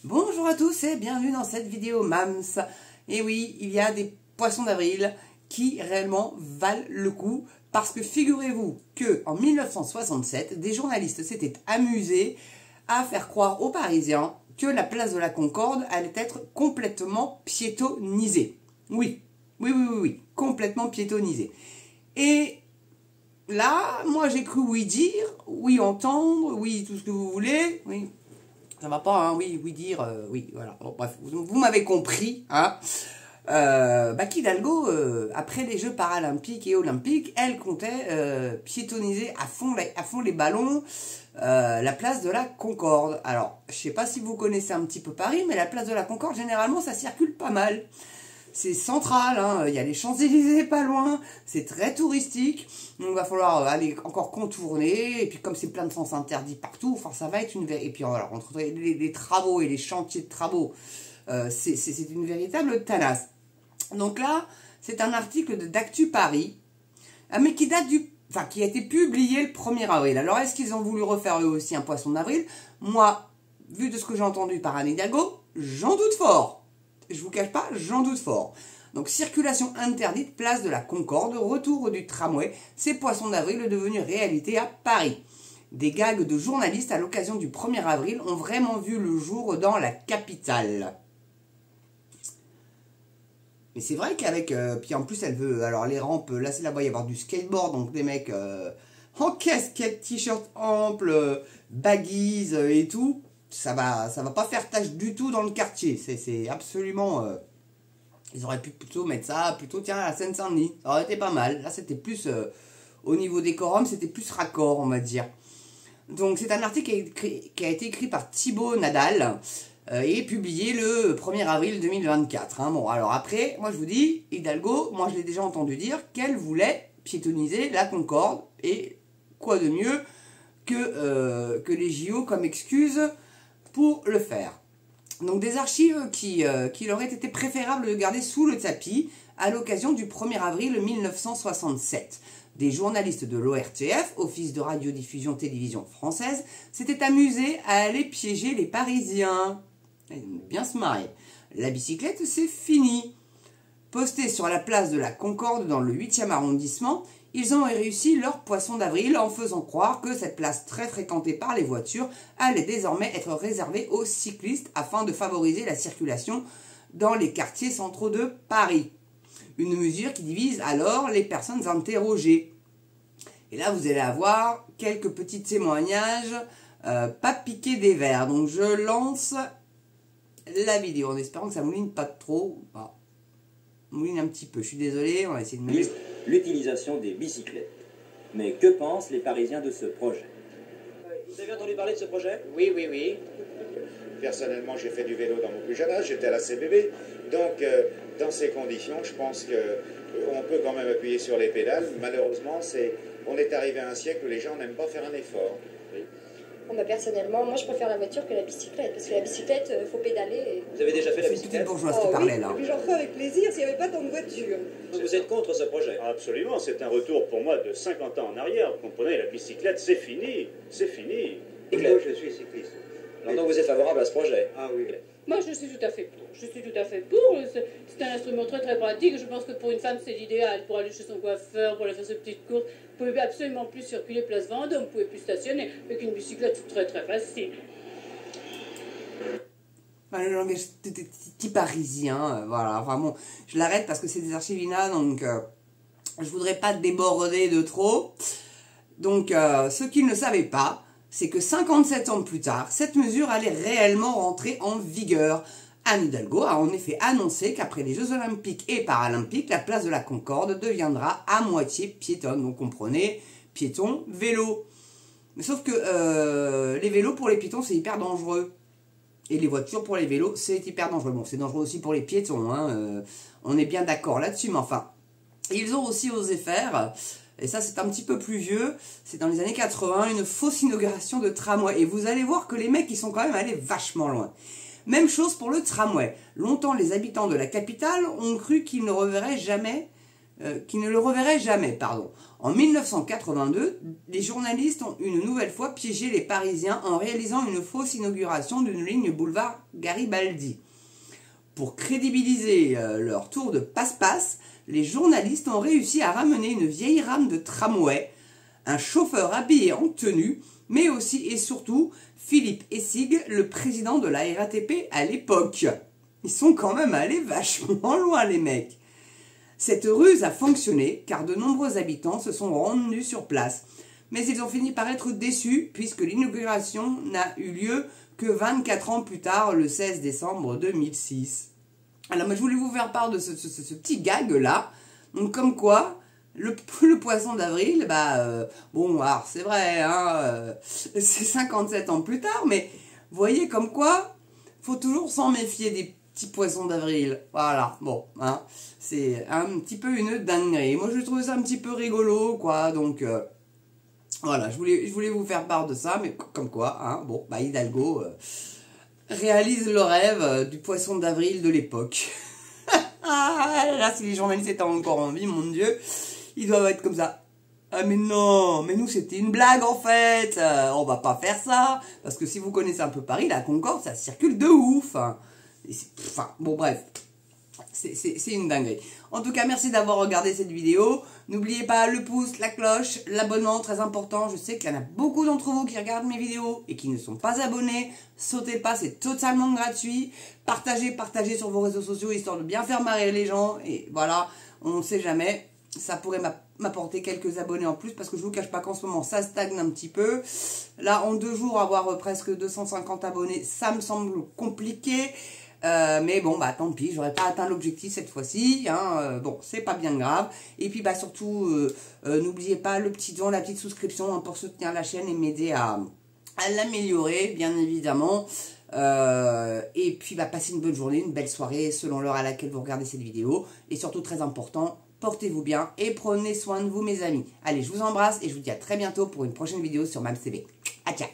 Bonjour à tous et bienvenue dans cette vidéo Mams. Et oui, il y a des poissons d'avril qui réellement valent le coup parce que figurez-vous que en 1967, des journalistes s'étaient amusés à faire croire aux Parisiens que la place de la Concorde allait être complètement piétonnisée. Oui, complètement piétonnisée. Et là, moi j'ai cru oui dire, oui entendre, oui tout ce que vous voulez, oui. Ça va pas, hein, oui dire, oui, voilà. Bon, bref, vous m'avez compris, hein. Qu'Hidalgo, après les Jeux paralympiques et olympiques, elle comptait piétonniser à fond les ballons la place de la Concorde. Alors, je sais pas si vous connaissez un petit peu Paris, mais la place de la Concorde, généralement, ça circule pas mal. C'est central, hein, il y a les Champs-Élysées pas loin, c'est très touristique, donc il va falloir aller encore contourner, et puis comme c'est plein de sens interdits partout, enfin ça va être une... Et puis alors, entre les travaux et les chantiers de travaux, c'est une véritable tanasse. Donc là, c'est un article d'Actu Paris, mais qui date qui a été publié le 1er avril. Alors est-ce qu'ils ont voulu refaire eux aussi un poisson d'avril? Moi, vu de ce que j'ai entendu par Anne Hidalgo, j'en doute fort. Je vous cache pas, j'en doute fort. Donc, circulation interdite, place de la Concorde, retour du tramway, ces poissons d'avril devenus réalité à Paris. Des gags de journalistes à l'occasion du 1er avril ont vraiment vu le jour dans la capitale. Mais c'est vrai qu'avec... puis en plus, elle veut... Alors, les rampes, là, c'est là-bas, il va y avoir du skateboard, donc des mecs en casquette, t-shirt ample, baggies et tout. Ça va pas faire tâche du tout dans le quartier. C'est absolument... ils auraient pu plutôt mettre ça, tiens, à la Seine-Saint-Denis. Ça aurait été pas mal. Là, c'était plus... au niveau décorum, c'était plus raccord, on va dire. Donc, c'est un article qui a été écrit par Thibaut Nadal et publié le 1er avril 2024. Hein. Bon, alors après, moi, je vous dis, Hidalgo, moi, je l'ai déjà entendu dire qu'elle voulait piétonniser la Concorde. Et quoi de mieux que les JO comme excuse pour le faire. Donc des archives qu'il aurait été préférable de garder sous le tapis à l'occasion du 1er avril 1967. Des journalistes de l'ORTF, Office de radiodiffusion télévision française, s'étaient amusés à aller piéger les Parisiens. Ils ont bien se marrer. La bicyclette, c'est fini. Postés sur la place de la Concorde dans le 8e arrondissement, ils ont réussi leur poisson d'avril en faisant croire que cette place très fréquentée par les voitures allait désormais être réservée aux cyclistes afin de favoriser la circulation dans les quartiers centraux de Paris. Une mesure qui divise alors les personnes interrogées. Et là, vous allez avoir quelques petits témoignages, pas piquer des verres. Donc, je lance la vidéo en espérant que ça mouline pas trop. Enfin, mouline un petit peu, je suis désolé, on va essayer de mettre... L'utilisation des bicyclettes. Mais que pensent les Parisiens de ce projet? Vous avez entendu parler de ce projet? Oui. Personnellement, j'ai fait du vélo dans mon plus jeune âge, j'étais à la CBB. Donc, dans ces conditions, je pense qu'on peut quand même appuyer sur les pédales. Malheureusement, on est arrivé à un siècle où les gens n'aiment pas faire un effort. Oui. Personnellement, moi je préfère la voiture que la bicyclette, parce que la bicyclette, il faut pédaler. Et... Vous avez déjà fait la bicyclette? C'est une petite bourgeoise qui parlait là. Et puis j'en ferais avec plaisir s'il n'y avait pas tant de voitures. Vous êtes contre ce projet? Absolument, c'est un retour pour moi de 50 ans en arrière. Vous comprenez, la bicyclette, c'est fini. C'est fini. Moi, je suis cycliste. Alors donc vous êtes favorable à ce projet? Ah oui. Moi, je suis tout à fait pour. C'est un instrument très très pratique. Je pense que pour une femme, c'est l'idéal. Pour aller chez son coiffeur, pour aller faire ses petites courses. Vous pouvez absolument plus circuler place Vendôme. Vous pouvez plus stationner. Avec une bicyclette, c'est très très facile. Le langage petit parisien, voilà. Enfin bon, je l'arrête parce que c'est des archivina, donc je voudrais pas déborder de trop. Donc, ce qu'ils ne savaient pas, c'est que 57 ans plus tard, cette mesure allait réellement rentrer en vigueur. Anne Hidalgo a en effet annoncé qu'après les Jeux Olympiques et Paralympiques, la place de la Concorde deviendra à moitié piétonne. Donc comprenez, piéton, vélo. Mais sauf que les vélos pour les piétons, c'est hyper dangereux. Et les voitures pour les vélos, c'est hyper dangereux. Bon, c'est dangereux aussi pour les piétons, hein. On est bien d'accord là-dessus, mais enfin, ils ont aussi osé faire... Et ça, c'est un petit peu plus vieux. C'est dans les années 80, une fausse inauguration de tramway. Et vous allez voir que les mecs, ils sont quand même allés vachement loin. Même chose pour le tramway. Longtemps, les habitants de la capitale ont cru qu'ils ne le reverraient jamais. En 1982, les journalistes ont une nouvelle fois piégé les Parisiens en réalisant une fausse inauguration d'une ligne boulevard Garibaldi. Pour crédibiliser leur tour de passe-passe, les journalistes ont réussi à ramener une vieille rame de tramway, un chauffeur habillé en tenue, mais aussi et surtout Philippe Essig, le président de la RATP à l'époque. Ils sont quand même allés vachement loin, les mecs. Cette ruse a fonctionné car de nombreux habitants se sont rendus sur place. Mais ils ont fini par être déçus puisque l'inauguration n'a eu lieu que 24 ans plus tard, le 16 décembre 2006. Alors moi je voulais vous faire part de ce petit gag là. Donc comme quoi, le poisson d'avril, bon alors c'est vrai, hein, c'est 57 ans plus tard, mais vous voyez comme quoi, faut toujours s'en méfier des petits poissons d'avril. Voilà, bon, hein, c'est un petit peu une dinguerie. Moi je trouve ça un petit peu rigolo, quoi, donc voilà, je voulais vous faire part de ça, mais comme quoi, hein, bon, Hidalgo réalise le rêve du poisson d'avril de l'époque. Ah là, si les journalistes étaient encore en vie, mon Dieu, ils doivent être comme ça. Ah mais non, mais nous c'était une blague en fait, on va pas faire ça, parce que si vous connaissez un peu Paris, la Concorde, ça circule de ouf. Enfin, bon bref, c'est une dinguerie. En tout cas, merci d'avoir regardé cette vidéo. N'oubliez pas le pouce, la cloche, l'abonnement, très important. Je sais qu'il y en a beaucoup d'entre vous qui regardent mes vidéos et qui ne sont pas abonnés. Sautez pas, c'est totalement gratuit. Partagez sur vos réseaux sociaux, histoire de bien faire marrer les gens. Et voilà, on ne sait jamais, ça pourrait m'apporter quelques abonnés en plus, parce que je vous cache pas qu'en ce moment, ça stagne un petit peu. Là, en 2 jours, avoir presque 250 abonnés, ça me semble compliqué. Mais bon, tant pis, j'aurais pas atteint l'objectif cette fois-ci, hein, bon, c'est pas bien grave. Et puis surtout, n'oubliez pas le petit don, la petite souscription, hein, pour soutenir la chaîne et m'aider à l'améliorer, bien évidemment. Et puis passez une bonne journée, une belle soirée, selon l'heure à laquelle vous regardez cette vidéo. Et surtout, très important, portez-vous bien et prenez soin de vous, mes amis. Allez, je vous embrasse et je vous dis à très bientôt pour une prochaine vidéo sur MamsTV. À ciao.